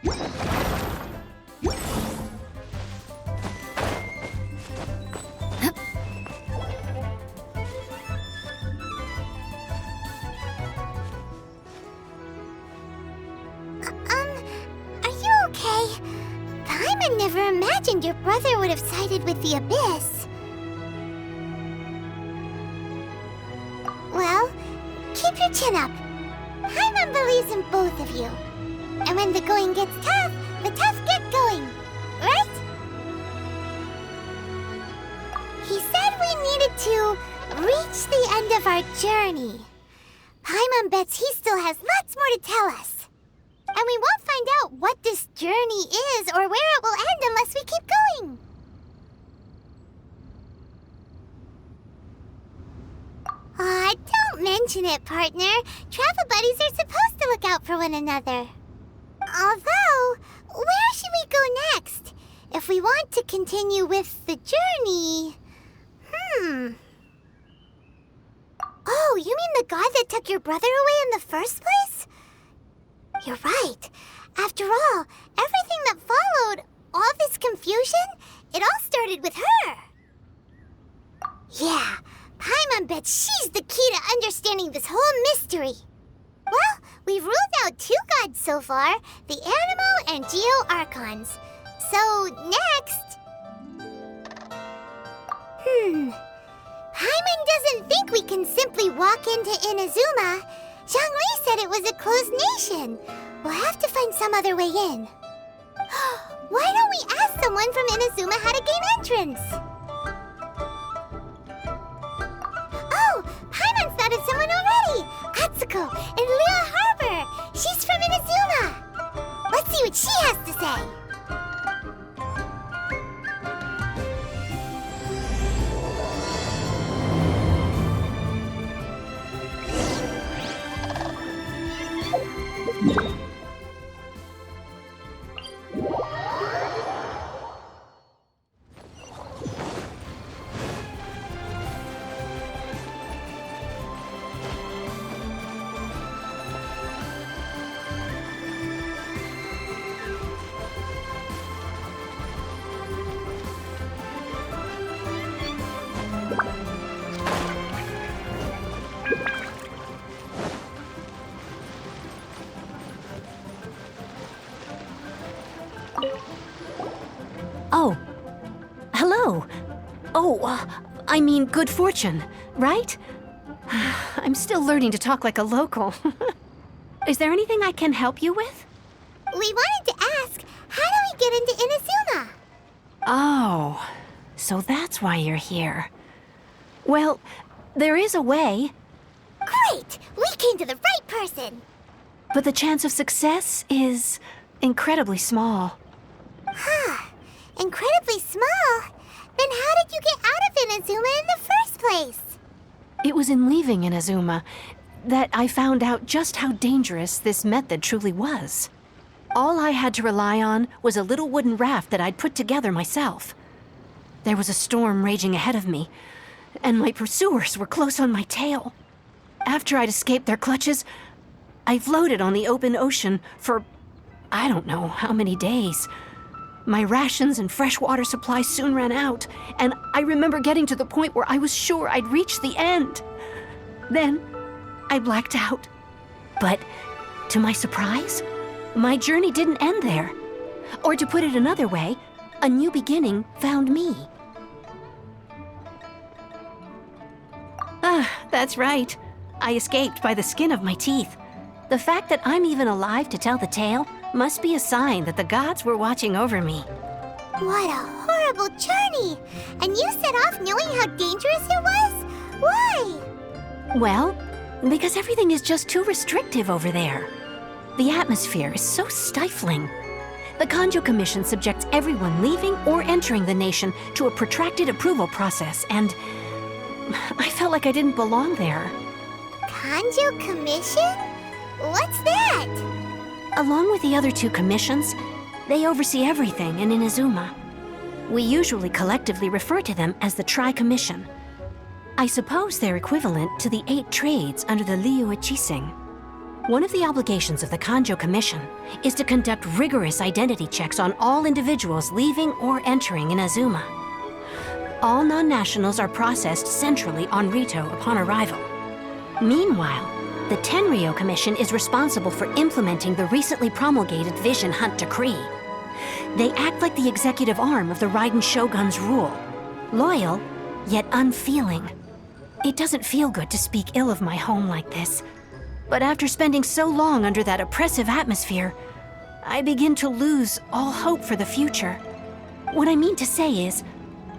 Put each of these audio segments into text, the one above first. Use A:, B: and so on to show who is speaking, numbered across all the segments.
A: Are you okay? Paimon never imagined your brother would have sided with the Abyss. Well, keep your chin up. Paimon believes in both of you. And when the going gets tough, the tough get going, right? He said we needed to reach the end of our journey. Paimon bets he still has lots more to tell us. And we won't find out what this journey is or where it will end unless we keep going. Aw, don't mention it, partner. Travel buddies are supposed to look out for one another. Although, where should we go next? If we want to continue with the journey... Oh, you mean the god that took your brother away in the first place? You're right. After all, everything that followed, all this confusion, it all started with her. Yeah, Paimon bets she's the key to understanding this whole mystery. Well, we've ruled out 2 gods so far, the Animo and Geo Archons. So, next... Paimon doesn't think we can simply walk into Inazuma. Zhongli said it was a closed nation. We'll have to find some other way in. Why don't we ask someone from Inazuma how to gain entrance? Oh, Paimon's thought of someone already! Atsuko in Liyue Harbor! She's from Inazuma! Let's see what she has to say!
B: Oh. Hello. Oh, I mean good fortune, right? I'm still learning to talk like a local. Is there anything I can help you with?
A: We wanted to ask, how do we get into Inazuma?
B: Oh, so that's why you're here. Well, there is a way.
A: Great! We came to the right person!
B: But the chance of success is incredibly small.
A: Huh. Incredibly small? Then how did you get out of Inazuma in the first place?
B: It was in leaving Inazuma that I found out just how dangerous this method truly was. All I had to rely on was a little wooden raft that I'd put together myself. There was a storm raging ahead of me, and my pursuers were close on my tail. After I'd escaped their clutches, I floated on the open ocean for I don't know how many days. My rations and freshwater supply soon ran out, and I remember getting to the point where I was sure I'd reached the end. Then, I blacked out. But, to my surprise, my journey didn't end there. Or to put it another way, a new beginning found me. Ah, that's right. I escaped by the skin of my teeth. The fact that I'm even alive to tell the tale must be a sign that the gods were watching over me.
A: What a horrible journey! And you set off knowing how dangerous it was? Why?
B: Well, because everything is just too restrictive over there. The atmosphere is so stifling. The Kanjo Commission subjects everyone leaving or entering the nation to a protracted approval process, and I felt like I didn't belong there.
A: Kanjo Commission? What's that?
B: Along with the other 2 commissions, they oversee everything in Inazuma. We usually collectively refer to them as the Tri-Commission. I suppose they're equivalent to the 8 trades under the Liyue Chising. One of the obligations of the Kanjo Commission is to conduct rigorous identity checks on all individuals leaving or entering Inazuma. All non-nationals are processed centrally on Rito upon arrival. Meanwhile, the Tenryo Commission is responsible for implementing the recently promulgated Vision Hunt Decree. They act like the executive arm of the Raiden Shogun's rule. Loyal, yet unfeeling. It doesn't feel good to speak ill of my home like this. But after spending so long under that oppressive atmosphere, I begin to lose all hope for the future. What I mean to say is,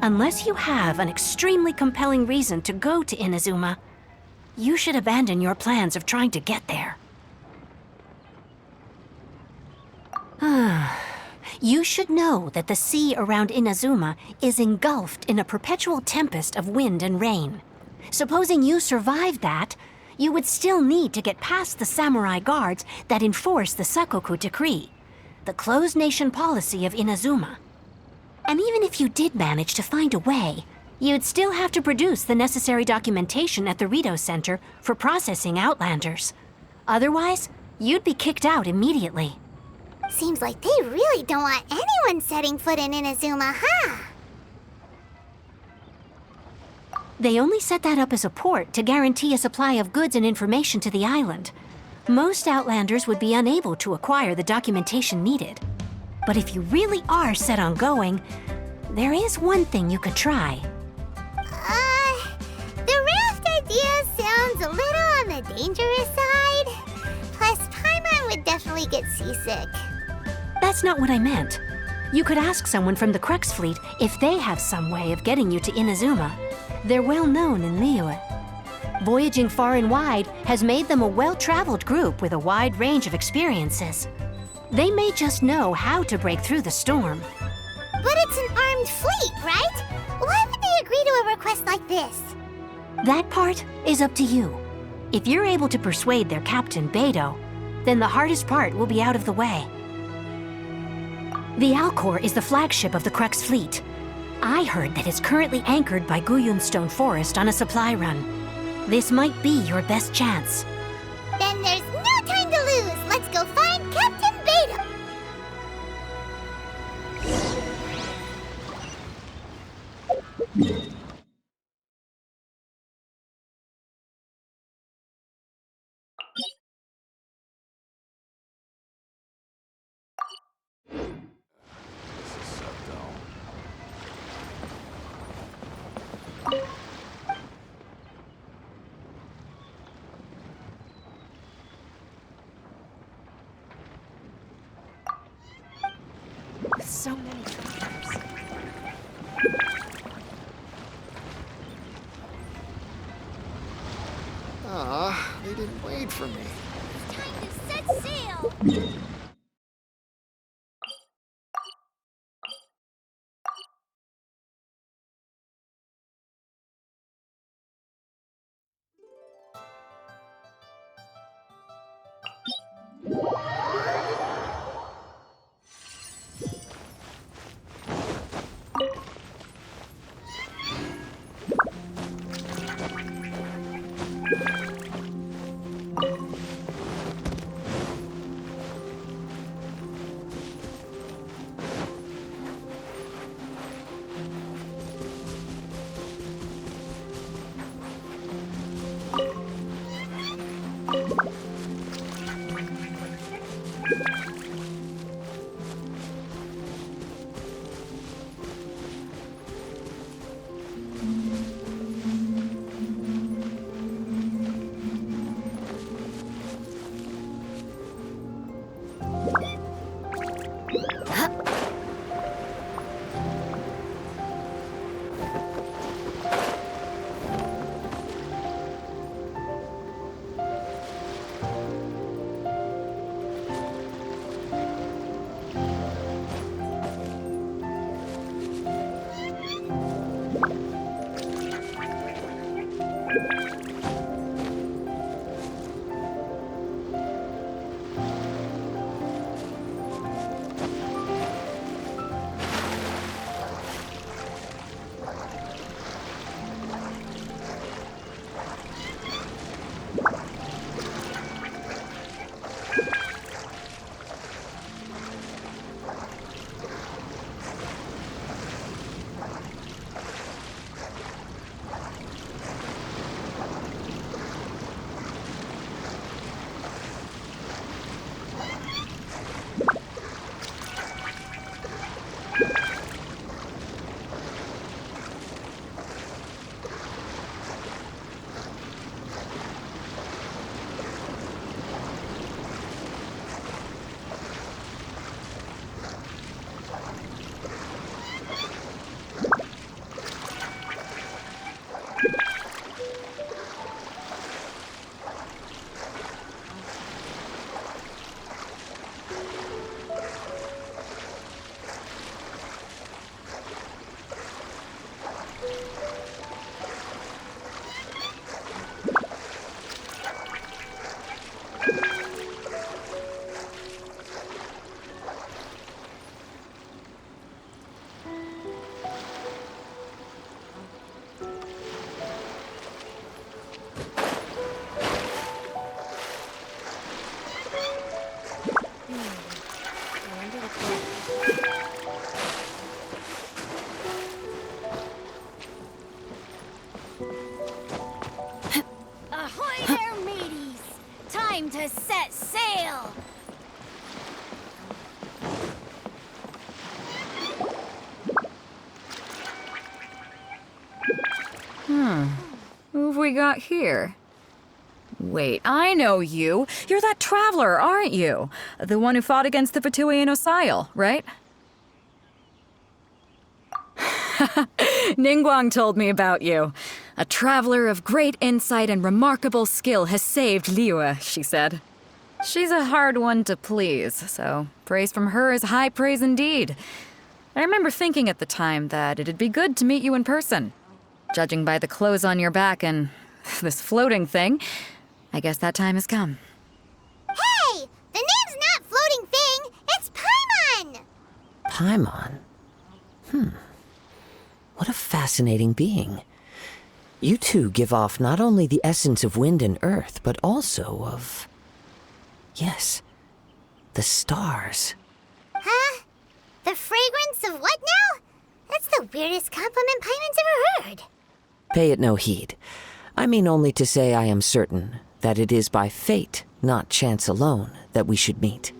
B: unless you have an extremely compelling reason to go to Inazuma, you should abandon your plans of trying to get there. You should know that the sea around Inazuma is engulfed in a perpetual tempest of wind and rain. Supposing you survived that, you would still need to get past the samurai guards that enforce the Sakoku Decree, the closed nation policy of Inazuma. And even if you did manage to find a way, you'd still have to produce the necessary documentation at the Rito Center for processing Outlanders. Otherwise, you'd be kicked out immediately.
A: Seems like they really don't want anyone setting foot in Inazuma, huh?
B: They only set that up as a port to guarantee a supply of goods and information to the island. Most Outlanders would be unable to acquire the documentation needed. But if you really are set on going, there is one thing you could try.
A: The raft idea sounds a little on the dangerous side. Plus, Paimon would definitely get seasick.
B: That's not what I meant. You could ask someone from the Crux Fleet if they have some way of getting you to Inazuma. They're well known in Liyue. Voyaging far and wide has made them a well-traveled group with a wide range of experiences. They may just know how to break through the storm.
A: But it's an armed fleet, right? Why would they agree to a request like this?
B: That part is up to you. If you're able to persuade their captain, Beidou, then the hardest part will be out of the way. The Alcor is the flagship of the Crux Fleet. I heard that it's currently anchored by Guyunstone Forest on a supply run. This might be your best chance.
A: Then there's no time to lose. Let's go find Captain Beidou.
B: So many travelers.
C: They didn't wait for me.
A: It's time to set sail. Time to set sail!
D: Who have we got here? Wait, I know you. You're that traveler, aren't you? The one who fought against the Fatui and Osail, right? Ningguang told me about you. A traveler of great insight and remarkable skill has saved Liyue, she said. She's a hard one to please, so praise from her is high praise indeed. I remember thinking at the time that it'd be good to meet you in person. Judging by the clothes on your back and this floating thing, I guess that time has come.
A: Hey! The name's not Floating Thing, it's Paimon!
E: Paimon? What a fascinating being. You two give off not only the essence of wind and earth, but also of... yes, the stars.
A: Huh? The fragrance of what now? That's the weirdest compliment Paimon's ever heard.
E: Pay it no heed. I mean only to say I am certain that it is by fate, not chance alone, that we should meet.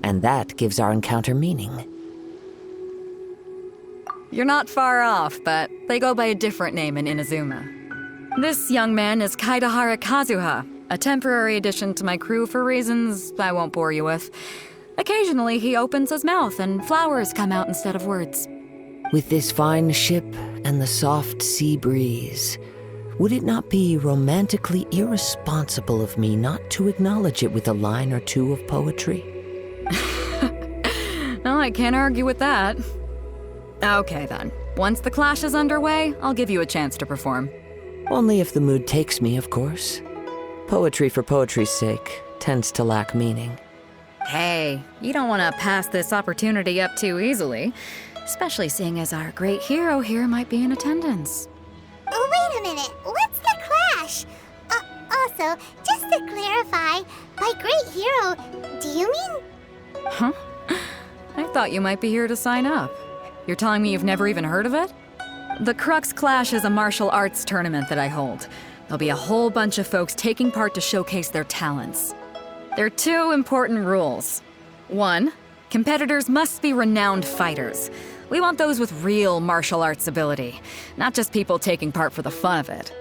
E: And that gives our encounter meaning.
D: You're not far off, but they go by a different name in Inazuma. This young man is Kaidahara Kazuha, a temporary addition to my crew for reasons I won't bore you with. Occasionally he opens his mouth and flowers come out instead of words.
E: With this fine ship and the soft sea breeze, would it not be romantically irresponsible of me not to acknowledge it with a line or two of poetry?
D: Well, I can't argue with that. Okay then. Once the clash is underway, I'll give you a chance to perform.
E: Only if the mood takes me, of course. Poetry for poetry's sake tends to lack meaning.
D: Hey, you don't want to pass this opportunity up too easily, especially seeing as our great hero here might be in attendance.
A: Oh, wait a minute. What's the clash? Also, just to clarify, by great hero, do you mean...
D: Huh? I thought you might be here to sign up. You're telling me you've never even heard of it? The Crux Clash is a martial arts tournament that I hold. There'll be a whole bunch of folks taking part to showcase their talents. There are two important rules. One, competitors must be renowned fighters. We want those with real martial arts ability, not just people taking part for the fun of it.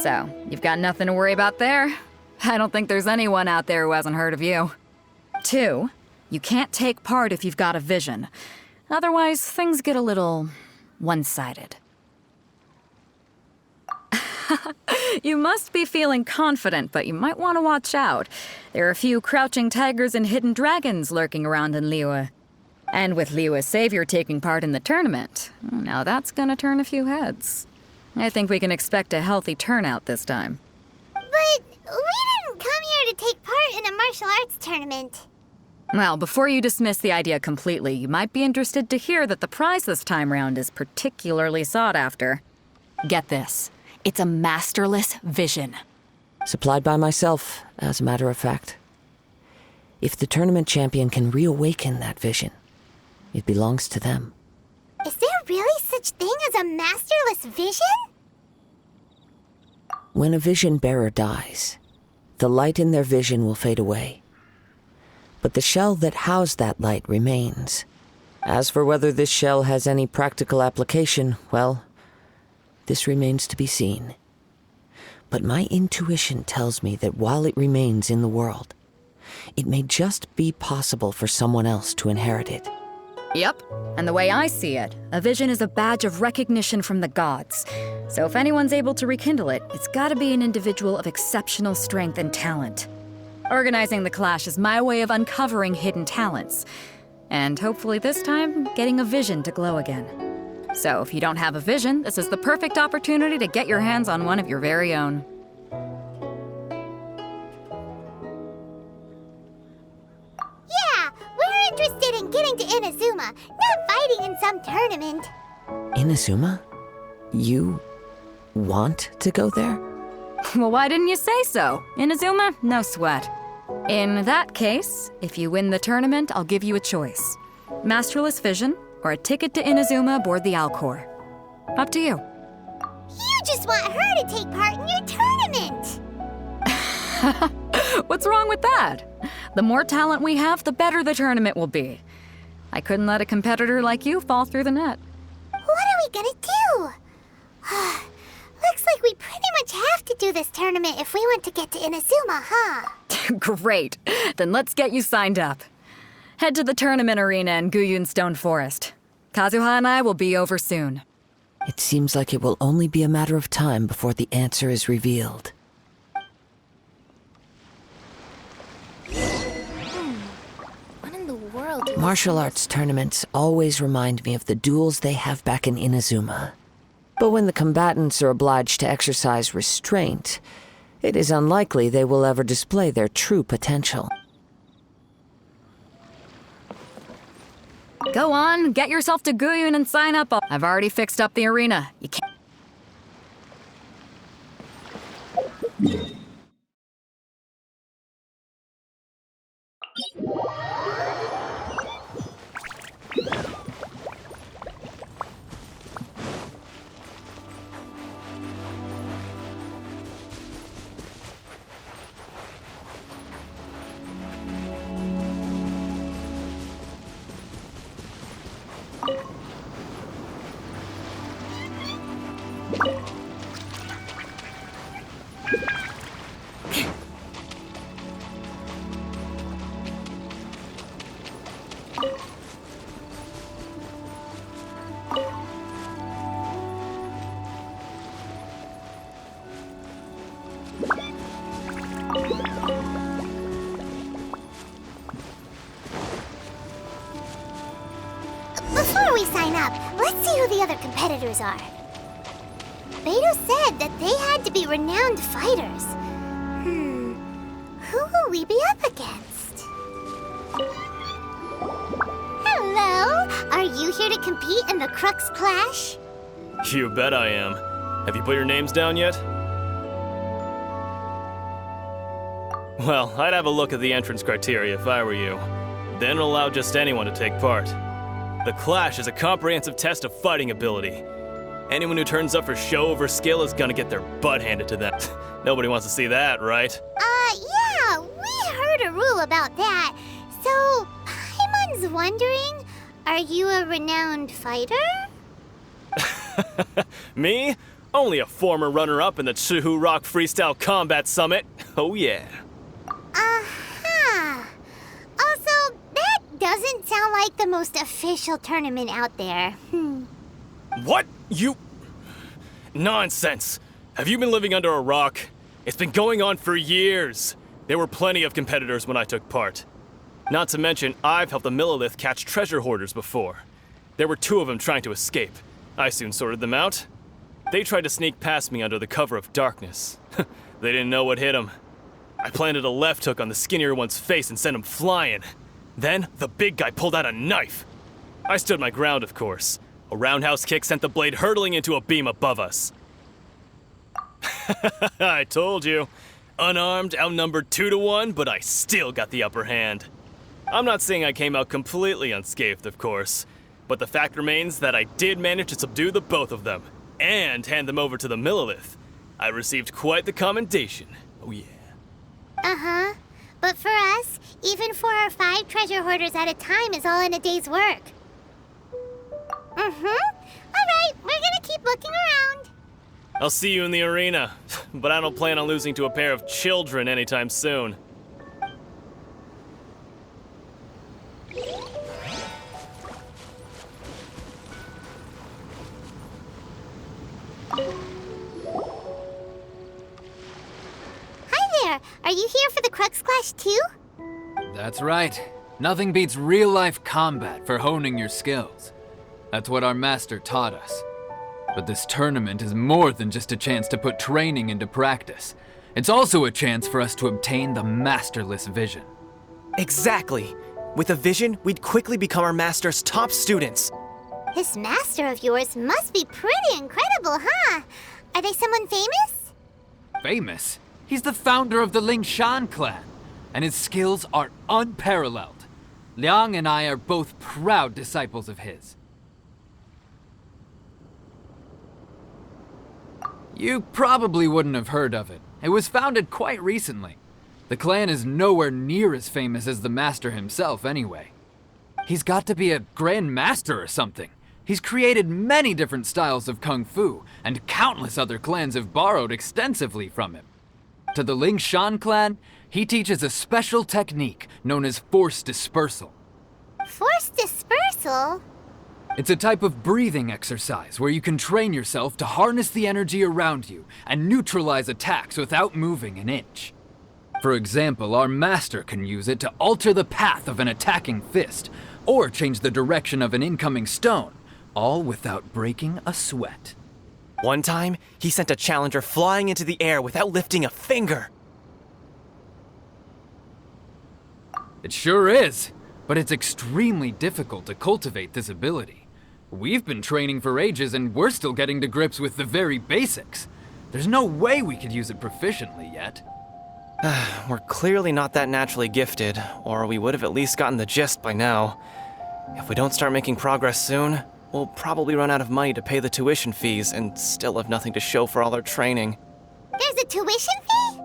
D: So, you've got nothing to worry about there. I don't think there's anyone out there who hasn't heard of you. Two, you can't take part if you've got a vision. Otherwise, things get a little one-sided. You must be feeling confident, but you might want to watch out. There are a few crouching tigers and hidden dragons lurking around in Liyue. And with Liyue's savior taking part in the tournament, now that's gonna turn a few heads. I think we can expect a healthy turnout this time.
A: But we didn't come here to take part in a martial arts tournament.
D: Well, before you dismiss the idea completely, you might be interested to hear that the prize this time round is particularly sought after. Get this. It's a masterless vision.
E: Supplied by myself, as a matter of fact. If the tournament champion can reawaken that vision, it belongs to them.
A: Is there really such thing as a masterless vision?
E: When a vision bearer dies, the light in their vision will fade away. But the shell that housed that light remains. As for whether this shell has any practical application, well, this remains to be seen. But my intuition tells me that while it remains in the world, it may just be possible for someone else to inherit it.
D: Yep, and the way I see it, a vision is a badge of recognition from the gods. So if anyone's able to rekindle it, it's gotta be an individual of exceptional strength and talent. Organizing the clash is my way of uncovering hidden talents. And hopefully this time, getting a vision to glow again. So if you don't have a vision, this is the perfect opportunity to get your hands on one of your very own.
A: Yeah, we're interested in getting to Inazuma, not fighting in some tournament.
E: Inazuma? You want to go there?
D: Well, why didn't you say so? Inazuma? No sweat. In that case, if you win the tournament, I'll give you a choice. Masterless Vision, or a ticket to Inazuma aboard the Alcor. Up to you.
A: You just want her to take part in your tournament!
D: What's wrong with that? The more talent we have, the better the tournament will be. I couldn't let a competitor like you fall through the net.
A: What are we gonna do? Looks like we pretty much have to do this tournament if we want to get to Inazuma, huh?
D: Great. Then let's get you signed up. Head to the tournament arena in Guyun Stone Forest. Kazuha and I will be over soon.
E: It seems like it will only be a matter of time before the answer is revealed.
A: What in the world?
E: Martial arts tournaments always remind me of the duels they have back in Inazuma. But when the combatants are obliged to exercise restraint, it is unlikely they will ever display their true potential.
D: Go on, get yourself to Guyun and sign up. I've already fixed up the arena. You can't...
A: Before we sign up, let's see who the other competitors are. Beto said that they had to be renowned fighters. Who will we be up against? Hello? Are you here to compete in the Crux Clash?
F: You bet I am. Have you put your names down yet? Well, I'd have a look at the entrance criteria if I were you. Then allow just anyone to take part. The Clash is a comprehensive test of fighting ability. Anyone who turns up for show over skill is gonna get their butt handed to them. Nobody wants to see that, right?
A: Yeah, we heard a rule about that. So, Paimon's wondering, are you a renowned fighter?
F: Me? Only a former runner-up in the Chihu Rock Freestyle Combat Summit. Oh yeah.
A: Also, that doesn't sound like the most official tournament out there.
F: What? You... Nonsense. Have you been living under a rock? It's been going on for years. There were plenty of competitors when I took part. Not to mention, I've helped the Millilith catch treasure hoarders before. There were 2 of them trying to escape. I soon sorted them out. They tried to sneak past me under the cover of darkness. They didn't know what hit them. I planted a left hook on the skinnier one's face and sent him flying. Then, the big guy pulled out a knife. I stood my ground, of course. A roundhouse kick sent the blade hurtling into a beam above us. I told you. Unarmed, outnumbered 2-1, but I still got the upper hand. I'm not saying I came out completely unscathed, of course, but the fact remains that I did manage to subdue the both of them, and hand them over to the Millilith. I received quite the commendation. Oh yeah.
A: But for us, even 4 or 5 treasure hoarders at a time is all in a day's work. Alright, we're gonna keep looking around.
F: I'll see you in the arena, but I don't plan on losing to a pair of children anytime soon.
A: Hi there, are you here for the Crux Clash too?
G: That's right. Nothing beats real-life combat for honing your skills. That's what our master taught us. But this tournament is more than just a chance to put training into practice. It's also a chance for us to obtain the masterless vision.
H: Exactly. With a vision, we'd quickly become our master's top students.
A: This master of yours must be pretty incredible, huh? Are they someone famous?
G: Famous? He's the founder of the Lingshan clan, and his skills are unparalleled. Liang and I are both proud disciples of his. You probably wouldn't have heard of it. It was founded quite recently. The clan is nowhere near as famous as the master himself anyway. He's got to be a grand master or something. He's created many different styles of kung fu, and countless other clans have borrowed extensively from him. To the Ling Shan clan, he teaches a special technique known as force dispersal.
A: Force dispersal?
G: It's a type of breathing exercise where you can train yourself to harness the energy around you and neutralize attacks without moving an inch. For example, our master can use it to alter the path of an attacking fist, or change the direction of an incoming stone, all without breaking a sweat.
H: One time, he sent a challenger flying into the air without lifting a finger.
G: It sure is, but it's extremely difficult to cultivate this ability. We've been training for ages and we're still getting to grips with the very basics. There's no way we could use it proficiently yet.
H: We're clearly not that naturally gifted, or we would have at least gotten the gist by now. If we don't start making progress soon, we'll probably run out of money to pay the tuition fees and still have nothing to show for all our training.
A: There's a tuition fee?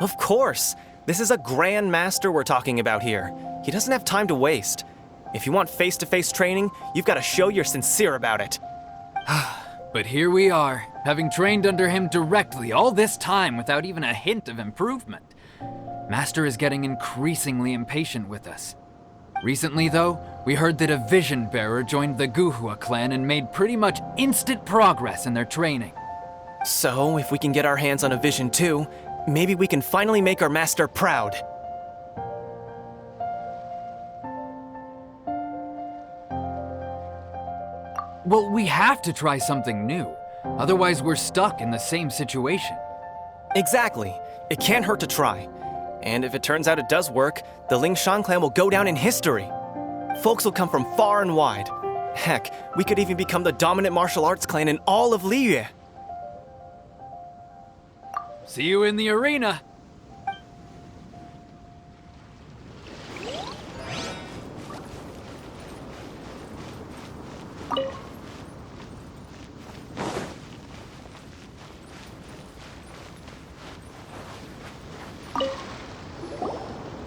H: Of course! This is a grand master we're talking about here. He doesn't have time to waste. If you want face-to-face training, you've got to show you're sincere about it.
G: But here we are, having trained under him directly all this time without even a hint of improvement. Master is getting increasingly impatient with us. Recently, though, we heard that a vision bearer joined the Guhua clan and made pretty much instant progress in their training.
H: So, if we can get our hands on a vision too, maybe we can finally make our master proud.
G: Well, we have to try something new. Otherwise, we're stuck in the same situation.
H: Exactly. It can't hurt to try. And if it turns out it does work, the Ling Shan clan will go down in history. Folks will come from far and wide. Heck, we could even become the dominant martial arts clan in all of Liyue.
G: See you in the arena.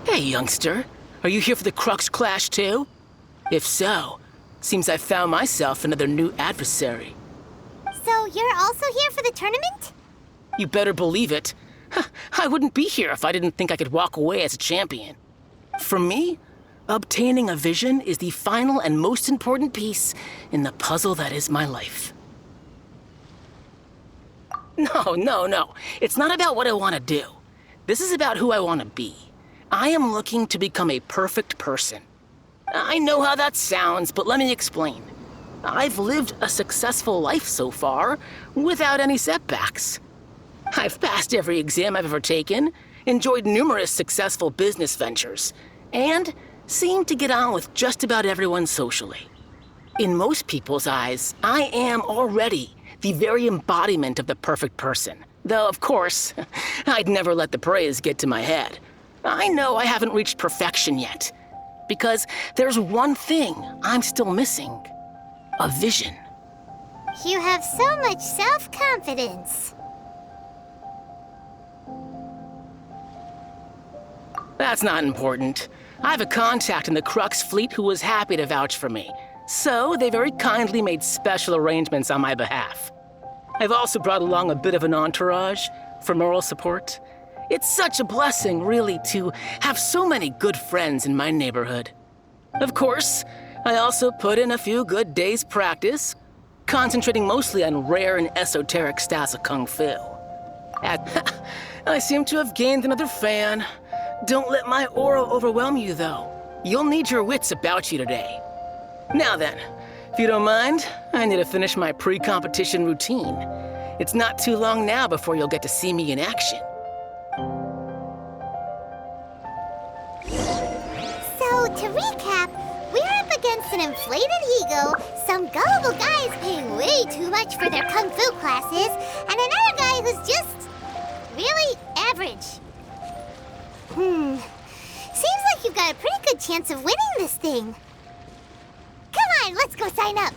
I: Hey, youngster. Are you here for the Crux Clash too? If so, seems I found myself another new adversary.
A: So you're also here for the tournament?
I: You better believe it. I wouldn't be here if I didn't think I could walk away as a champion. For me, obtaining a vision is the final and most important piece in the puzzle that is my life. No. It's not about what I want to do. This is about who I want to be. I am looking to become a perfect person. I know how that sounds, but let me explain. I've lived a successful life so far, without any setbacks. I've passed every exam I've ever taken, enjoyed numerous successful business ventures, and seem to get on with just about everyone socially. In most people's eyes, I am already the very embodiment of the perfect person. Though, of course, I'd never let the praise get to my head. I know I haven't reached perfection yet, because there's one thing I'm still missing. A vision.
A: You have so much self-confidence.
I: That's not important. I have a contact in the Crux fleet who was happy to vouch for me, so they very kindly made special arrangements on my behalf. I've also brought along a bit of an entourage for moral support. It's such a blessing, really, to have so many good friends in my neighborhood. Of course, I also put in a few good days' practice, concentrating mostly on rare and esoteric styles of Kung Fu. I seem to have gained another fan. Don't let my aura overwhelm you, though. You'll need your wits about you today. Now then, if you don't mind, I need to finish my pre-competition routine. It's not too long now before you'll get to see me in action.
A: So, to recap, we're up against an inflated ego, some gullible guys paying way too much for their kung fu classes, and another guy who's just really average. Seems like you've got a pretty good chance of winning this thing. Come on, let's go sign up.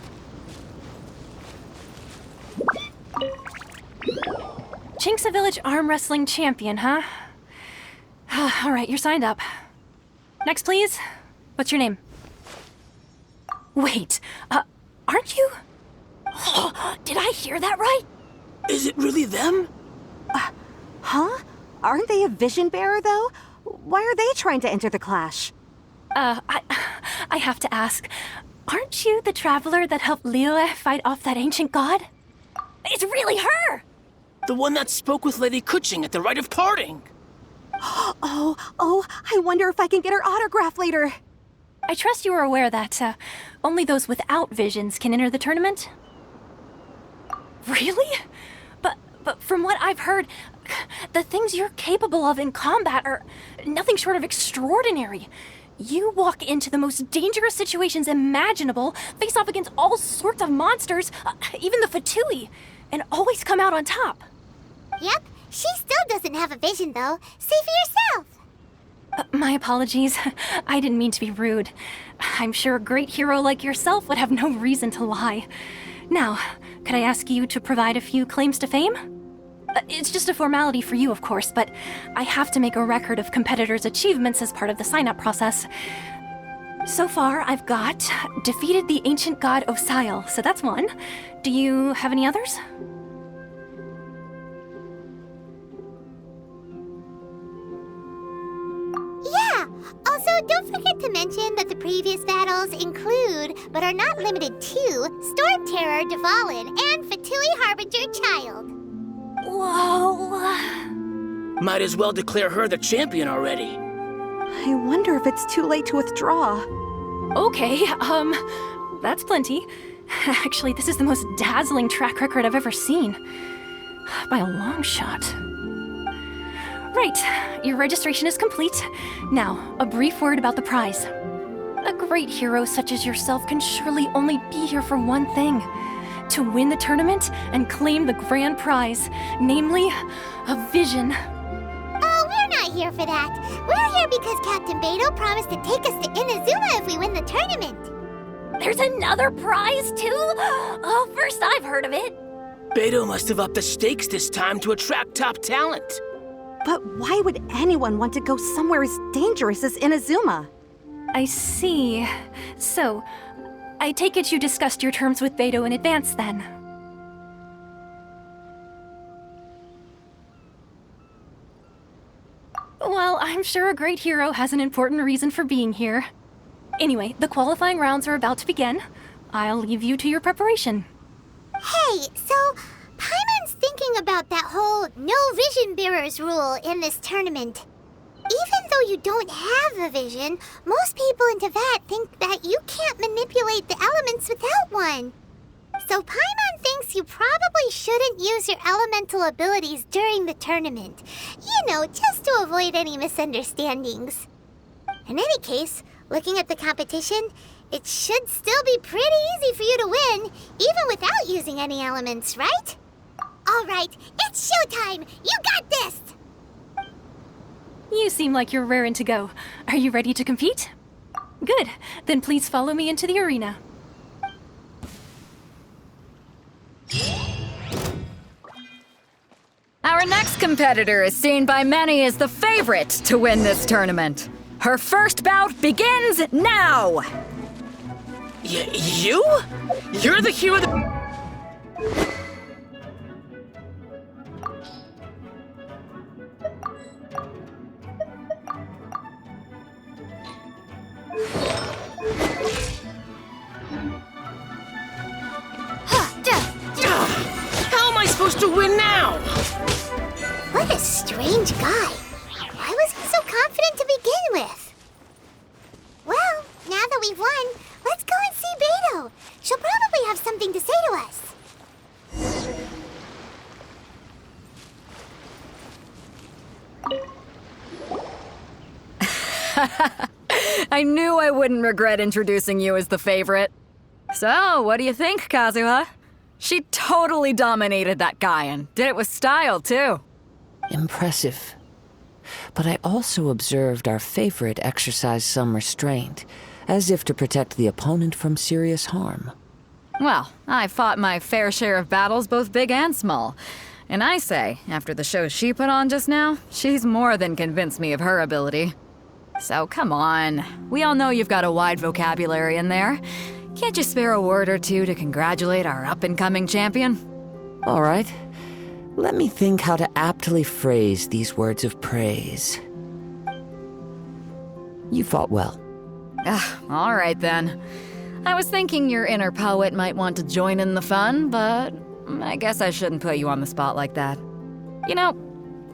J: Chink's a village arm wrestling champion, huh?
B: All right, you're signed up. Next, please. What's your name? Wait, aren't you? Did I hear that right?
I: Is it really them?
J: Huh? Aren't they a vision bearer, though? Why are they trying to enter the clash?
B: I have to ask, aren't you the traveler that helped Liyue fight off that ancient god? It's really her!
I: The one that spoke with Lady Kuching at the rite of parting.
J: Oh, I wonder if I can get her autograph later.
B: I trust you are aware that only those without visions can enter the tournament? Really? But from what I've heard, the things you're capable of in combat are nothing short of extraordinary. You walk into the most dangerous situations imaginable, face off against all sorts of monsters, even the Fatui, and always come out on top.
A: Yep, she still doesn't have a vision, though. See for yourself.
B: My apologies. I didn't mean to be rude. I'm sure a great hero like yourself would have no reason to lie. Now, could I ask you to provide a few claims to fame? It's just a formality for you, of course, but I have to make a record of competitors' achievements as part of the sign-up process. So far, I've got defeated the ancient god Osail, so that's one. Do you have any others?
A: Yeah! Also, don't forget to mention that the previous battles include, but are not limited to, Storm Terror Dvalin and Fatui Harbinger Child.
B: Whoa!
I: Might as well declare her the champion already.
J: I wonder if it's too late to withdraw.
B: Okay, that's plenty. Actually, this is the most dazzling track record I've ever seen. By a long shot. Right, your registration is complete. Now, a brief word about the prize. A great hero such as yourself can surely only be here for one thing. To win the tournament and claim the grand prize, namely, a vision.
A: Oh, we're not here for that. We're here because Captain Beto promised to take us to Inazuma if we win the tournament.
B: There's another prize, too? Oh, first I've heard of it.
I: Beto must have upped the stakes this time to attract top talent.
J: But why would anyone want to go somewhere as dangerous as Inazuma?
B: I see. So, I take it you discussed your terms with Beto in advance, then? Well, I'm sure a great hero has an important reason for being here. Anyway, the qualifying rounds are about to begin. I'll leave you to your preparation.
A: Hey, so Paimon's thinking about that whole no vision bearers rule in this tournament. Even though you don't have a vision, most people in Teyvat think that you can't manipulate the elements without one. So Paimon thinks you probably shouldn't use your elemental abilities during the tournament. You know, just to avoid any misunderstandings. In any case, looking at the competition, it should still be pretty easy for you to win, even without using any elements, right? All right, it's showtime! You got this!
B: You seem like you're raring to go. Are you ready to compete? Good. Then please follow me into the arena.
D: Our next competitor is seen by many as the favorite to win this tournament. Her first bout begins now!
I: You? You're the hero that... How am I supposed to win now?
A: What a strange guy. Why was he so confident to begin with? Well, now that we've won, let's go and see Beto. She'll probably have something to say to us.
D: I knew I wouldn't regret introducing you as the favorite. So, what do you think, Kazuha? She totally dominated that guy and did it with style, too.
E: Impressive. But I also observed our favorite exercise some restraint, as if to protect the opponent from serious harm.
D: Well, I fought my fair share of battles, both big and small. And I say, after the show she put on just now, she's more than convinced me of her ability. So come on, we all know you've got a wide vocabulary in there. Can't you spare a word or two to congratulate our up-and-coming champion?
E: All right. Let me think how to aptly phrase these words of praise. You fought well.
D: All right then. I was thinking your inner poet might want to join in the fun, but I guess I shouldn't put you on the spot like that. You know,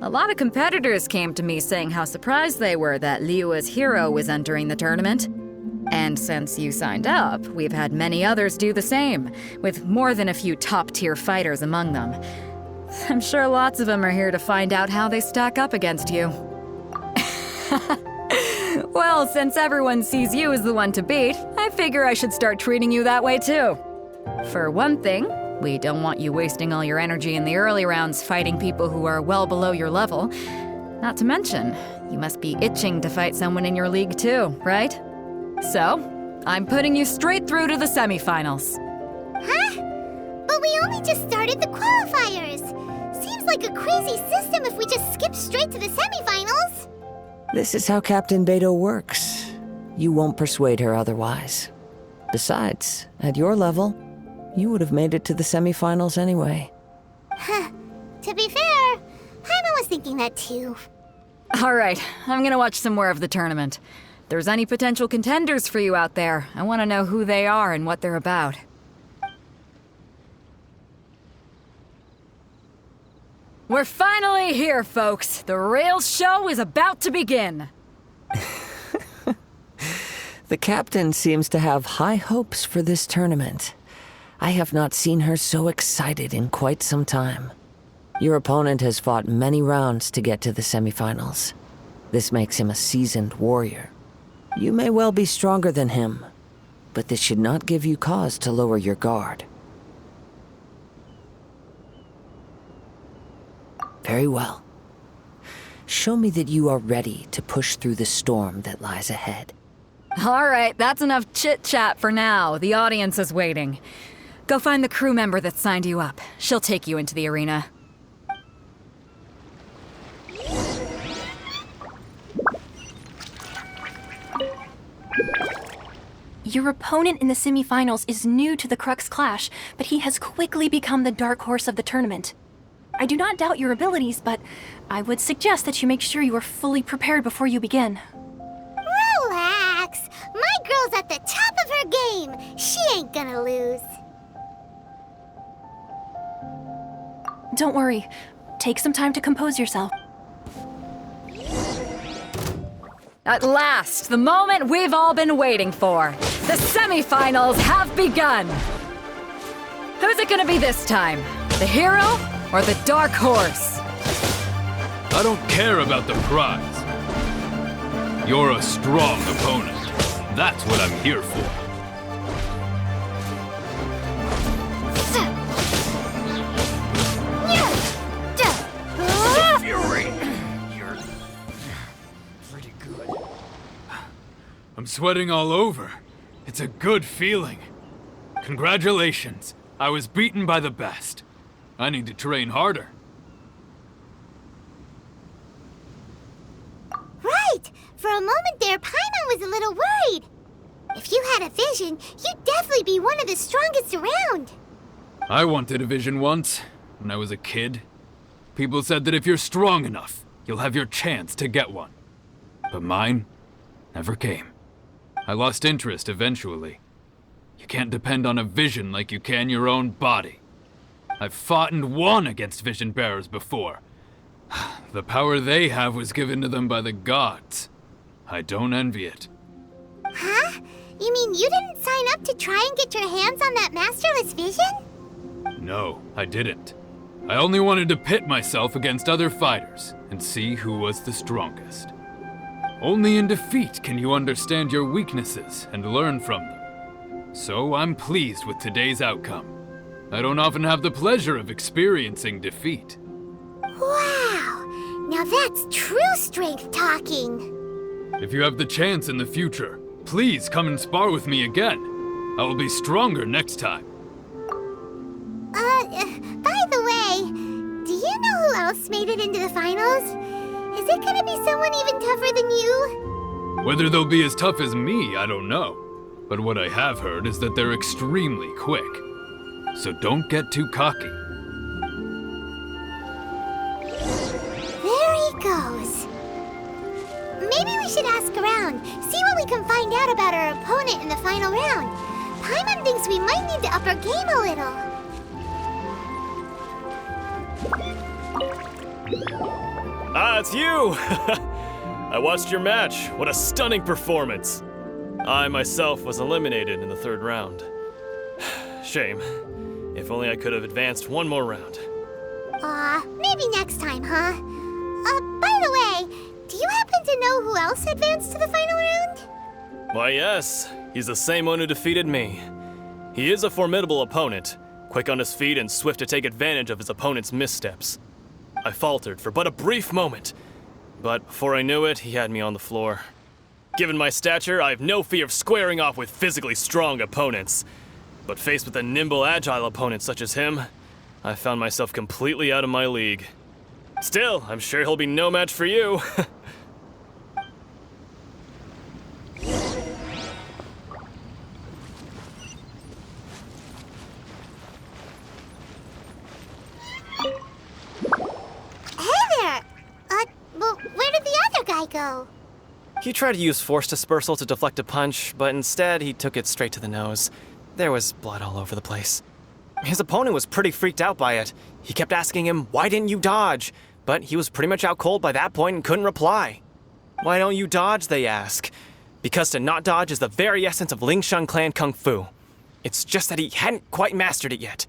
D: a lot of competitors came to me saying how surprised they were that Liyue's hero was entering the tournament. And since you signed up, we've had many others do the same, with more than a few top-tier fighters among them. I'm sure lots of them are here to find out how they stack up against you. Well, since everyone sees you as the one to beat, I figure I should start treating you that way too. For one thing, we don't want you wasting all your energy in the early rounds fighting people who are well below your level. Not to mention, you must be itching to fight someone in your league too, right? So, I'm putting you straight through to the semifinals.
A: Huh? But we only just started the qualifiers. Seems like a crazy system if we just skip straight to the semifinals.
E: This is how Captain Beto works. You won't persuade her otherwise. Besides, at your level, you would have made it to the semifinals anyway.
A: To be fair, Paimon was thinking that too.
D: All right, I'm gonna watch some more of the tournament. If there's any potential contenders for you out there, I want to know who they are and what they're about. We're finally here, folks. The real show is about to begin.
E: The captain seems to have high hopes for this tournament. I have not seen her so excited in quite some time. Your opponent has fought many rounds to get to the semifinals. This makes him a seasoned warrior. You may well be stronger than him, but this should not give you cause to lower your guard. Very well. Show me that you are ready to push through the storm that lies ahead.
D: All right, that's enough chit-chat for now. The audience is waiting. Go find the crew member that signed you up. She'll take you into the arena.
K: Your opponent in the semifinals is new to the Crux Clash, but he has quickly become the dark horse of the tournament. I do not doubt your abilities, but I would suggest that you make sure you are fully prepared before you begin.
A: Relax. My girl's at the top of her game. She ain't gonna lose.
K: Don't worry. Take some time to compose yourself.
D: At last, the moment we've all been waiting for. The semifinals have begun. Who's it gonna be this time? The hero or the dark horse?
G: I don't care about the prize. You're a strong opponent. That's what I'm here for. I'm sweating all over. It's a good feeling. Congratulations. I was beaten by the best. I need to train harder.
A: Right. For a moment there, Paimon was a little worried. If you had a vision, you'd definitely be one of the strongest around.
G: I wanted a vision once, when I was a kid. People said that if you're strong enough, you'll have your chance to get one. But mine never came. I lost interest eventually. You can't depend on a vision like you can your own body. I've fought and won against vision bearers before. The power they have was given to them by the gods. I don't envy it.
A: Huh? You mean you didn't sign up to try and get your hands on that masterless vision?
G: No, I didn't. I only wanted to pit myself against other fighters and see who was the strongest. Only in defeat can you understand your weaknesses and learn from them. So I'm pleased with today's outcome. I don't often have the pleasure of experiencing defeat.
A: Wow! Now that's true strength talking.
G: If you have the chance in the future, please come and spar with me again. I will be stronger next time.
A: By the way, do you else made it into the finals? Is it gonna be someone even tougher than you?
G: Whether they'll be as tough as me, I don't know. But what I have heard is that they're extremely quick. So don't get too cocky.
A: There he goes. Maybe we should ask around, see what we can find out about our opponent in the final round. Paimon thinks we might need to up our game a little.
F: Ah, it's you! I watched your match. What a stunning performance. I myself was eliminated in the third round. Shame. If only I could have advanced one more round.
A: Maybe next time, huh? By the way, do you happen to know who else advanced to the final round?
F: Why, yes. He's the same one who defeated me. He is a formidable opponent, quick on his feet and swift to take advantage of his opponent's missteps. I faltered for but a brief moment, but before I knew it, he had me on the floor. Given my stature, I have no fear of squaring off with physically strong opponents. But faced with a nimble, agile opponent such as him, I found myself completely out of my league. Still, I'm sure he'll be no match for you.
A: Well, where did the other guy go?
H: He tried to use force dispersal to deflect a punch, but instead he took it straight to the nose. There was blood all over the place. His opponent was pretty freaked out by it. He kept asking him, "Why didn't you dodge?" But he was pretty much out cold by that point and couldn't reply. "Why don't you dodge?" they ask. Because to not dodge is the very essence of Lingshan clan kung fu. It's just that he hadn't quite mastered it yet.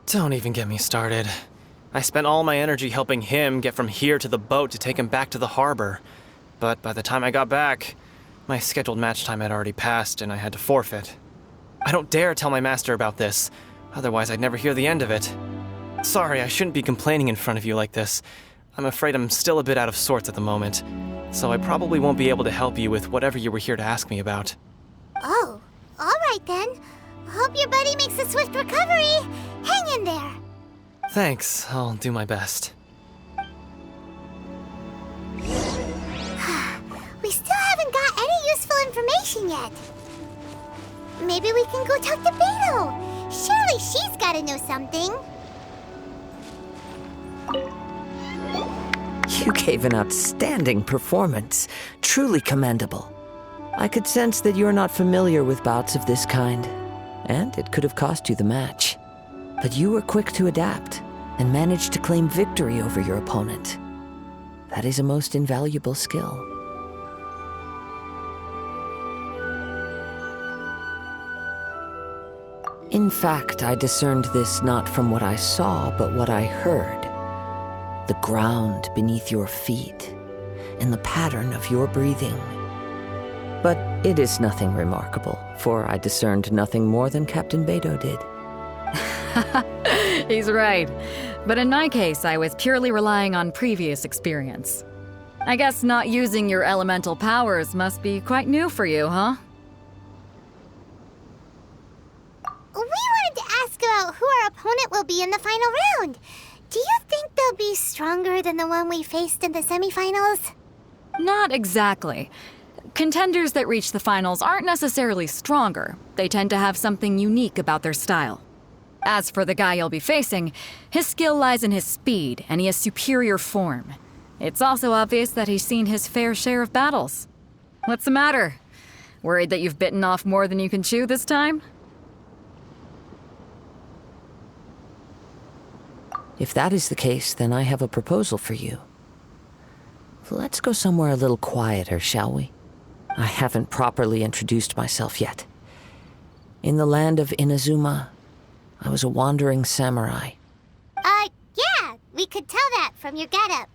H: Don't even get me started. I spent all my energy helping him get from here to the boat to take him back to the harbor. But by the time I got back, my scheduled match time had already passed and I had to forfeit. I don't dare tell my master about this, otherwise I'd never hear the end of it. Sorry, I shouldn't be complaining in front of you like this. I'm afraid I'm still a bit out of sorts at the moment, so I probably won't be able to help you with whatever you were here to ask me about.
A: Oh, all right then. Hope your buddy makes a swift recovery. Hang in there.
H: Thanks, I'll do my best.
A: We still haven't got any useful information yet. Maybe we can go talk to Beto. Surely she's gotta know something.
E: You gave an outstanding performance. Truly commendable. I could sense that you're not familiar with bouts of this kind, and it could have cost you the match. But you were quick to adapt and managed to claim victory over your opponent. That is a most invaluable skill. In fact, I discerned this not from what I saw, but what I heard. The ground beneath your feet, and the pattern of your breathing. But it is nothing remarkable, for I discerned nothing more than Captain Beto did.
D: He's right. But in my case, I was purely relying on previous experience. I guess not using your elemental powers must be quite new for you, huh?
A: We wanted to ask about who our opponent will be in the final round. Do you think they'll be stronger than the one we faced in the semifinals?
D: Not exactly. Contenders that reach the finals aren't necessarily stronger. They tend to have something unique about their style. As for the guy you'll be facing, his skill lies in his speed, and he has superior form. It's also obvious that he's seen his fair share of battles. What's the matter? Worried that you've bitten off more than you can chew this time?
E: If that is the case, then I have a proposal for you. Let's go somewhere a little quieter, shall we? I haven't properly introduced myself yet. In the land of Inazuma, I was a wandering samurai.
A: Yeah, we could tell that from your getup.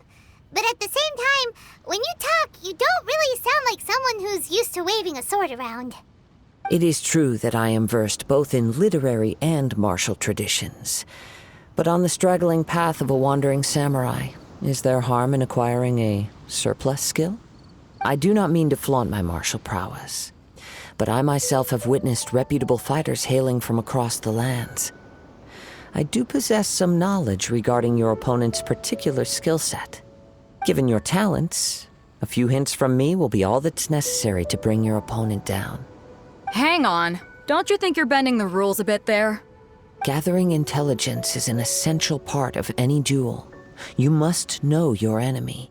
A: But at the same time, when you talk, you don't really sound like someone who's used to waving a sword around.
E: It is true that I am versed both in literary and martial traditions. But on the straggling path of a wandering samurai, is there harm in acquiring a surplus skill? I do not mean to flaunt my martial prowess, but I myself have witnessed reputable fighters hailing from across the lands. I do possess some knowledge regarding your opponent's particular skill set. Given your talents, a few hints from me will be all that's necessary to bring your opponent down.
D: Hang on. Don't you think you're bending the rules a bit there?
E: Gathering intelligence is an essential part of any duel. You must know your enemy.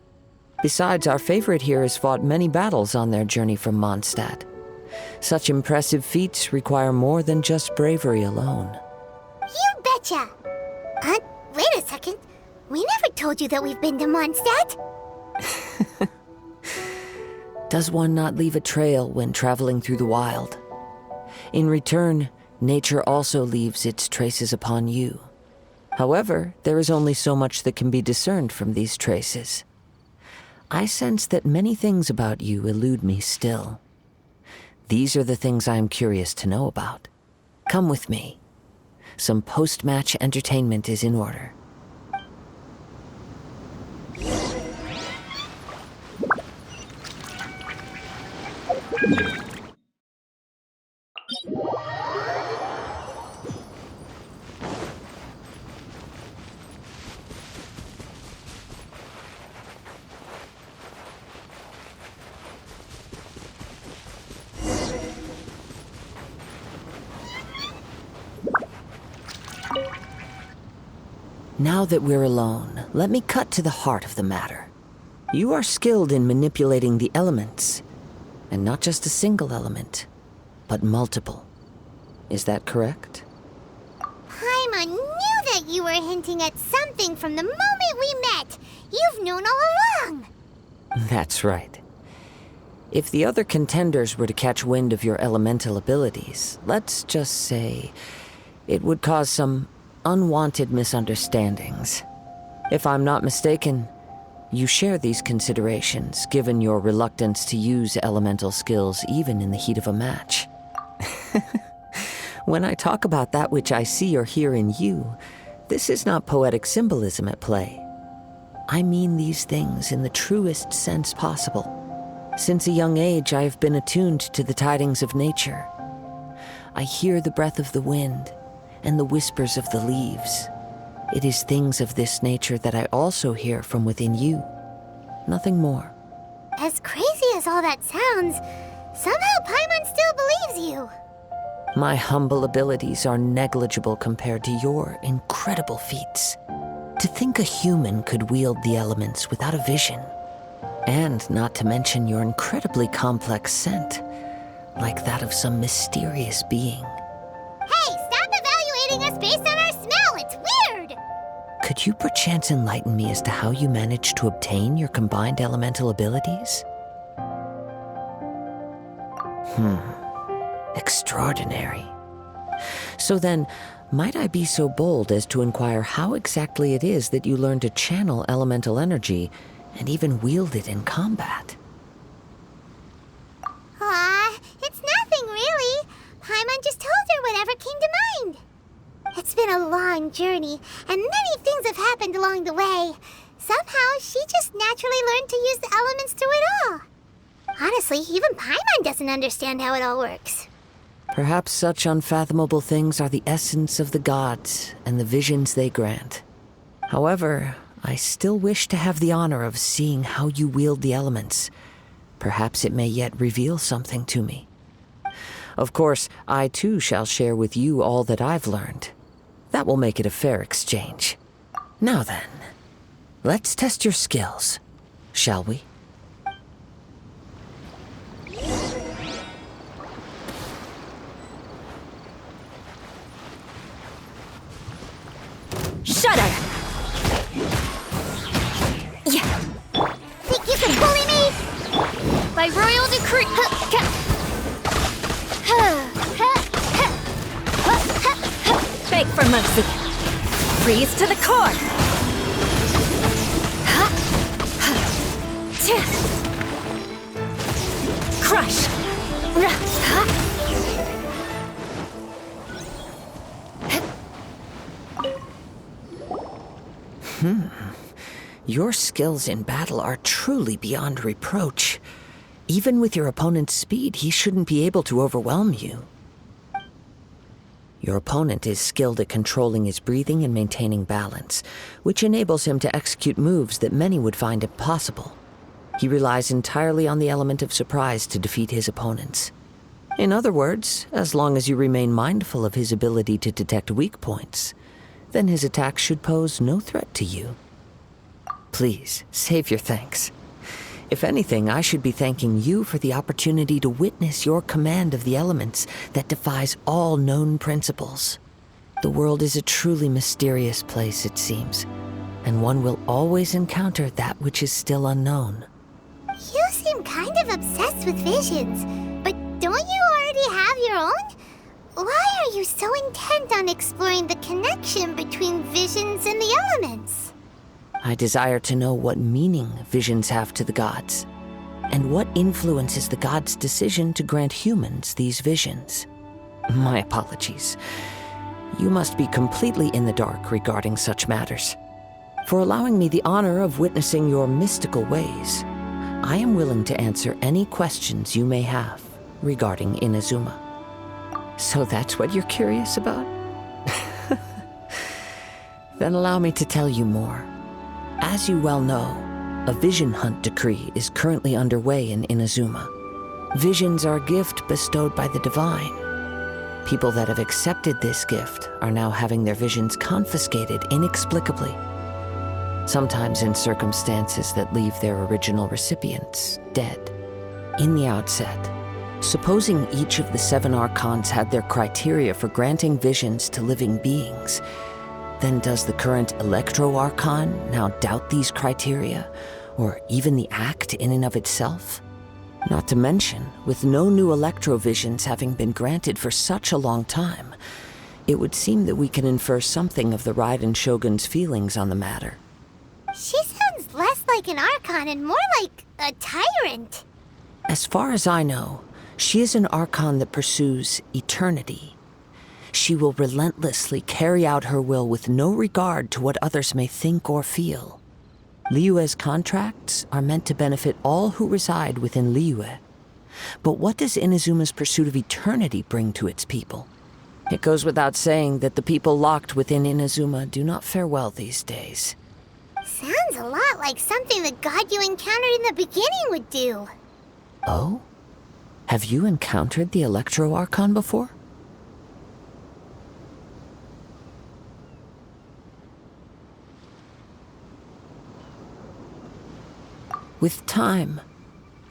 E: Besides, our favorite here has fought many battles on their journey from Mondstadt. Such impressive feats require more than just bravery alone.
A: You betcha! Wait a second. We never told you that we've been to Mondstadt.
E: Does one not leave a trail when traveling through the wild? In return, nature also leaves its traces upon you. However, there is only so much that can be discerned from these traces. I sense that many things about you elude me still. These are the things I am curious to know about. Come with me. Some post-match entertainment is in order. Now that we're alone, let me cut to the heart of the matter. You are skilled in manipulating the elements, and not just a single element, but multiple. Is that correct?
A: Paimon knew that you were hinting at something from the moment we met. You've known all along.
E: That's right. If the other contenders were to catch wind of your elemental abilities, let's just say it would cause some unwanted misunderstandings. If I'm not mistaken, you share these considerations, given your reluctance to use elemental skills even in the heat of a match. When I talk about that which I see or hear in you, this is not poetic symbolism at play. I mean these things in the truest sense possible. Since a young age, I have been attuned to the tidings of nature. I hear the breath of the wind and the whispers of the leaves. It is things of this nature that I also hear from within you. Nothing more.
A: As crazy as all that sounds, somehow Paimon still believes you.
E: My humble abilities are negligible compared to your incredible feats. To think a human could wield the elements without a vision. And not to mention your incredibly complex scent, like that of some mysterious being.
A: Hey, stop evaluating us based on our smell! It's weird!
E: Could you perchance enlighten me as to how you managed to obtain your combined elemental abilities? Extraordinary. So then, might I be so bold as to inquire how exactly it is that you learned to channel elemental energy and even wield it in combat?
A: It's nothing really. Paimon just told her whatever came to mind. It's been a long journey, and many things have happened along the way. Somehow, she just naturally learned to use the elements through it all. Honestly, even Paimon doesn't understand how it all works.
E: Perhaps such unfathomable things are the essence of the gods and the visions they grant. However, I still wish to have the honor of seeing how you wield the elements. Perhaps it may yet reveal something to me. Of course, I too shall share with you all that I've learned. That will make it a fair exchange. Now then, let's test your skills, shall we?
K: Shut up! Yeah.
A: Think you can bully me?
K: By royal decree. Beg for mercy. Freeze to the core. Crush.
E: Your skills in battle are truly beyond reproach. Even with your opponent's speed, he shouldn't be able to overwhelm you. Your opponent is skilled at controlling his breathing and maintaining balance, which enables him to execute moves that many would find impossible. He relies entirely on the element of surprise to defeat his opponents. In other words, as long as you remain mindful of his ability to detect weak points, then his attacks should pose no threat to you. Please, save your thanks. If anything, I should be thanking you for the opportunity to witness your command of the elements that defies all known principles. The world is a truly mysterious place, it seems, and one will always encounter that which is still unknown.
A: You seem kind of obsessed with visions, but don't you already have your own? Why are you so intent on exploring the connection between visions and the elements?
E: I desire to know what meaning visions have to the gods, and what influences the gods' decision to grant humans these visions. My apologies. You must be completely in the dark regarding such matters. For allowing me the honor of witnessing your mystical ways, I am willing to answer any questions you may have regarding Inazuma. So that's what you're curious about? Then allow me to tell you more. As you well know, a vision hunt decree is currently underway in Inazuma. Visions are a gift bestowed by the divine. People that have accepted this gift are now having their visions confiscated inexplicably, sometimes in circumstances that leave their original recipients dead. In the outset, supposing each of the 7 archons had their criteria for granting visions to living beings, then does the current Electro-Archon now doubt these criteria, or even the act in and of itself? Not to mention, with no new Electro-Visions having been granted for such a long time, it would seem that we can infer something of the Raiden Shogun's feelings on the matter.
A: She sounds less like an Archon and more like a tyrant.
E: As far as I know, she is an Archon that pursues eternity. She will relentlessly carry out her will with no regard to what others may think or feel. Liyue's contracts are meant to benefit all who reside within Liyue. But what does Inazuma's pursuit of eternity bring to its people? It goes without saying that the people locked within Inazuma do not fare well these days.
A: Sounds a lot like something the god you encountered in the beginning would do.
E: Oh? Have you encountered the Electro-Archon before? With time,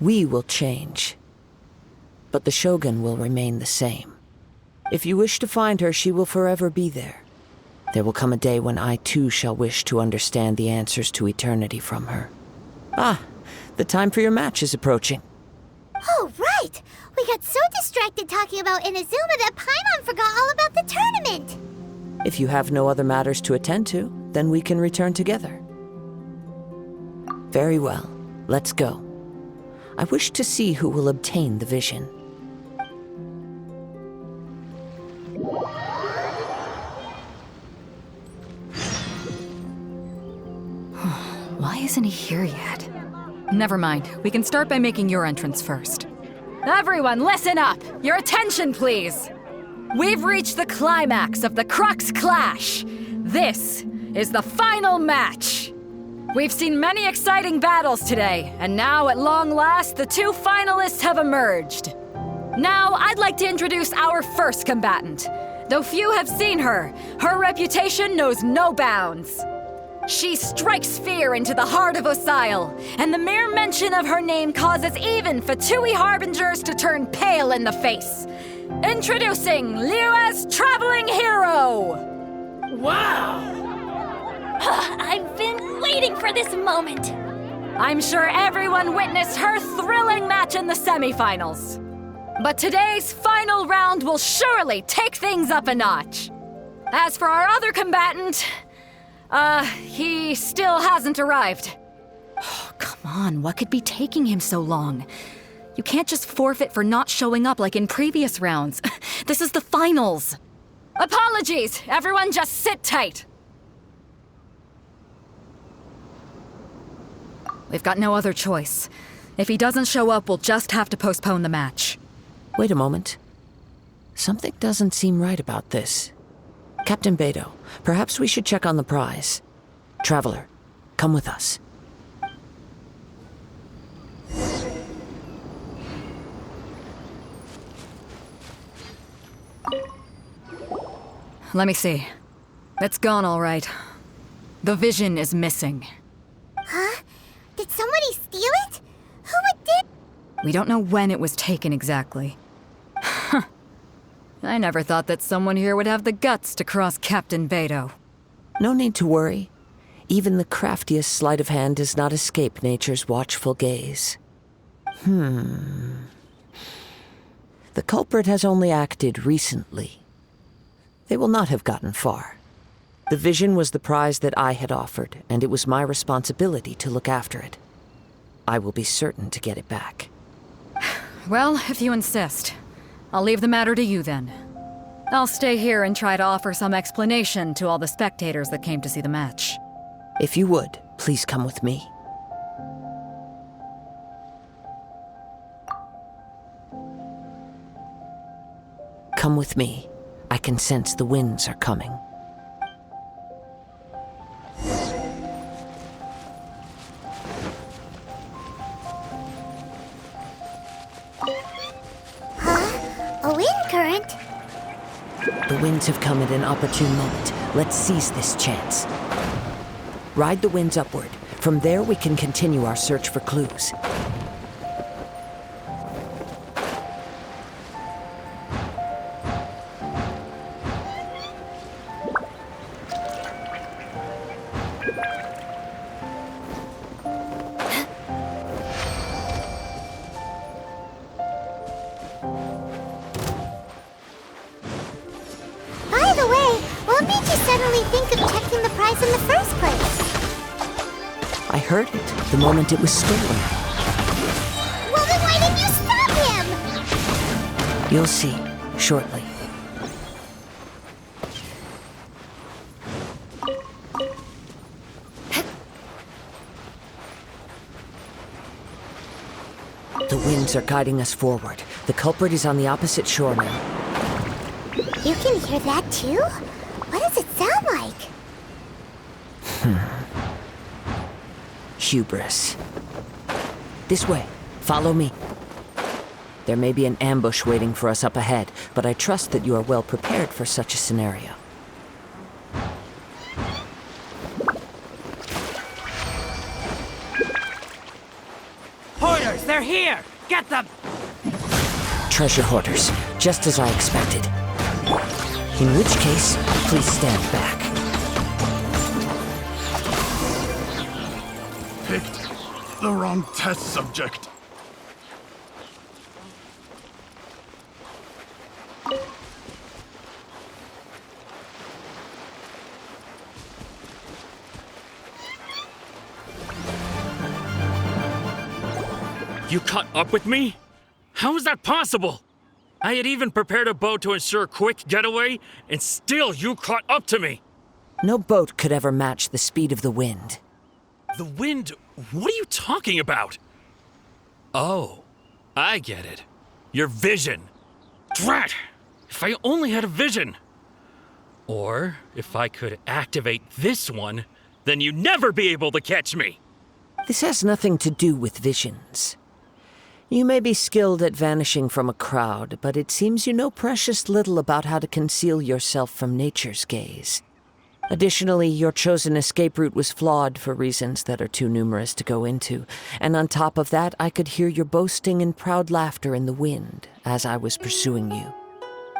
E: we will change. But the Shogun will remain the same. If you wish to find her, she will forever be there. There will come a day when I too shall wish to understand the answers to eternity from her. Ah, the time for your match is approaching.
A: Oh, right! We got so distracted talking about Inazuma that Paimon forgot all about the tournament!
E: If you have no other matters to attend to, then we can return together. Very well. Let's go. I wish to see who will obtain the vision.
D: Why isn't he here yet? Never mind. We can start by making your entrance first. Everyone, listen up! Your attention, please! We've reached the climax of the Crux Clash! This is the final match! We've seen many exciting battles today, and now at long last, the 2 finalists have emerged. Now, I'd like to introduce our first combatant. Though few have seen her, her reputation knows no bounds. She strikes fear into the heart of Osile, and the mere mention of her name causes even Fatui Harbingers to turn pale in the face. Introducing Liyue's traveling hero!
I: Wow!
K: I've been waiting for this moment.
D: I'm sure everyone witnessed her thrilling match in the semifinals. But today's final round will surely take things up a notch. As for our other combatant, he still hasn't arrived. Oh, come on, what could be taking him so long? You can't just forfeit for not showing up like in previous rounds. This is the finals. Apologies, everyone just sit tight. We've got no other choice. If he doesn't show up, we'll just have to postpone the match.
E: Wait a moment. Something doesn't seem right about this. Captain Beto, perhaps we should check on the prize. Traveler, come with us.
D: Let me see. It's gone all right. The vision is missing.
A: Huh? Did somebody steal it? Who would did?
D: We don't know when it was taken exactly. I never thought that someone here would have the guts to cross Captain Beto.
E: No need to worry. Even the craftiest sleight of hand does not escape nature's watchful gaze. The culprit has only acted recently. They will not have gotten far. The vision was the prize that I had offered, and it was my responsibility to look after it. I will be certain to get it back.
D: Well, if you insist. I'll leave the matter to you then. I'll stay here and try to offer some explanation to all the spectators that came to see the match.
E: If you would, please come with me. Come with me. I can sense the winds are coming.
A: A wind current?
E: The winds have come at an opportune moment. Let's seize this chance. Ride the winds upward. From there, we can continue our search for clues.
A: By the way, what made you suddenly think of checking the prize in the first place?
E: I heard it the moment it was stolen.
A: Well, then why didn't you stop him?
E: You'll see, shortly. The winds are guiding us forward. The culprit is on the opposite shore now.
A: You can hear that too? What does it sound like?
E: Hubris. This way. Follow me. There may be an ambush waiting for us up ahead, but I trust that you are well prepared for such a scenario.
L: Hoarders, they're here! Get them!
E: Treasure hoarders, just as I expected. In which case, please stand back.
M: Picked the wrong test subject.
N: You caught up with me? How is that possible? I had even prepared a boat to ensure a quick getaway, and still you caught up to me!
E: No boat could ever match the speed of the wind.
N: The wind? What are you talking about? Oh, I get it. Your vision. Drat! If I only had a vision! Or, if I could activate this one, then you'd never be able to catch me!
E: This has nothing to do with visions. You may be skilled at vanishing from a crowd, but it seems you know precious little about how to conceal yourself from nature's gaze. Additionally, your chosen escape route was flawed for reasons that are too numerous to go into, and on top of that, I could hear your boasting and proud laughter in the wind as I was pursuing you.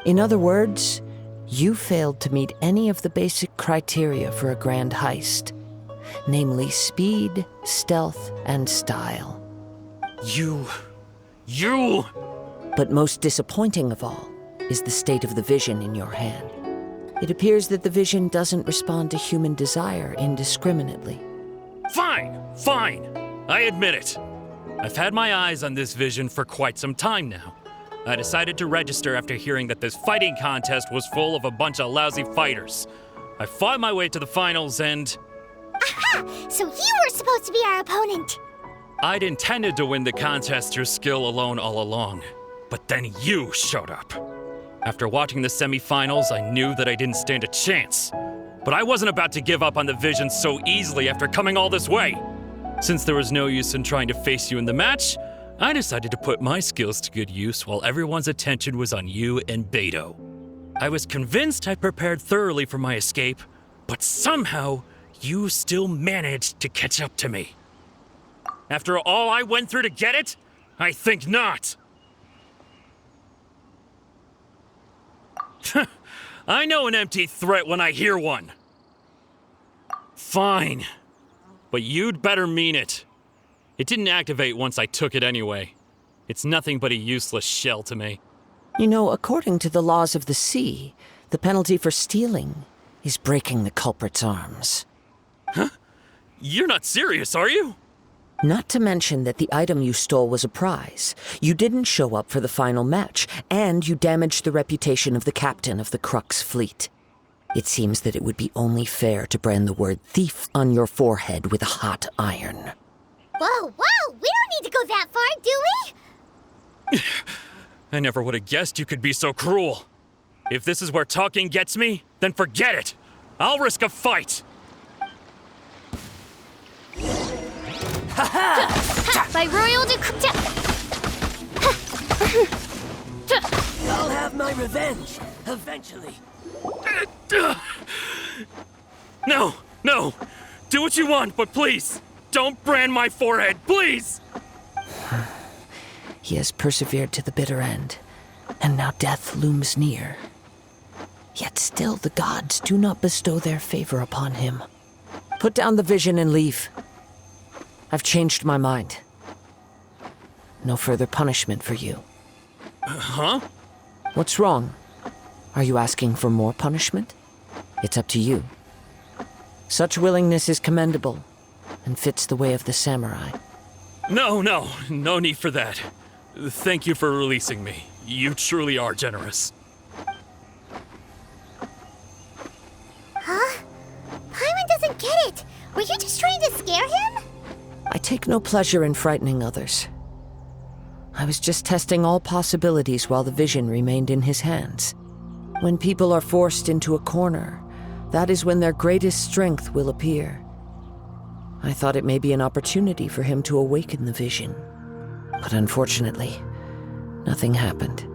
E: In other words, you failed to meet any of the basic criteria for a grand heist, namely speed, stealth, and style.
N: You...
E: But most disappointing of all is the state of the vision in your hand. It appears that the vision doesn't respond to human desire indiscriminately.
N: Fine! I admit it. I've had my eyes on this vision for quite some time now. I decided to register after hearing that this fighting contest was full of a bunch of lousy fighters. I fought my way to the finals and...
A: Aha! So you were supposed to be our opponent!
N: I'd intended to win the contest through skill alone all along. But then you showed up. After watching the semifinals, I knew that I didn't stand a chance. But I wasn't about to give up on the vision so easily after coming all this way. Since there was no use in trying to face you in the match, I decided to put my skills to good use while everyone's attention was on you and Beto. I was convinced I prepared thoroughly for my escape, but somehow you still managed to catch up to me. After all I went through to get it? I think not. I know an empty threat when I hear one. Fine. But you'd better mean it. It didn't activate once I took it anyway. It's nothing but a useless shell to me.
E: You know, according to the laws of the sea, the penalty for stealing is breaking the culprit's arms.
N: Huh? You're not serious, are you?
E: Not to mention that the item you stole was a prize. You didn't show up for the final match, and you damaged the reputation of the captain of the Crux fleet. It seems that it would be only fair to brand the word thief on your forehead with a hot iron.
A: Whoa, whoa! We don't need to go that far, do we?
N: I never would have guessed you could be so cruel. If this is where talking gets me, then forget it. I'll risk a fight.
A: By royal decree.
L: I'll have my revenge, eventually.
N: No, no. Do what you want, but please, don't brand my forehead, please!
E: He has persevered to the bitter end, and now death looms near. Yet still the gods do not bestow their favor upon him. Put down the vision and leave. I've changed my mind. No further punishment for you.
N: Huh?
E: What's wrong? Are you asking for more punishment? It's up to you. Such willingness is commendable, and fits the way of the samurai.
N: No need for that. Thank you for releasing me. You truly are generous.
A: Huh? Paimon doesn't get it. Were you just trying to scare him?
E: I take no pleasure in frightening others. I was just testing all possibilities while the vision remained in his hands. When people are forced into a corner, that is when their greatest strength will appear. I thought it may be an opportunity for him to awaken the vision. But unfortunately, nothing happened.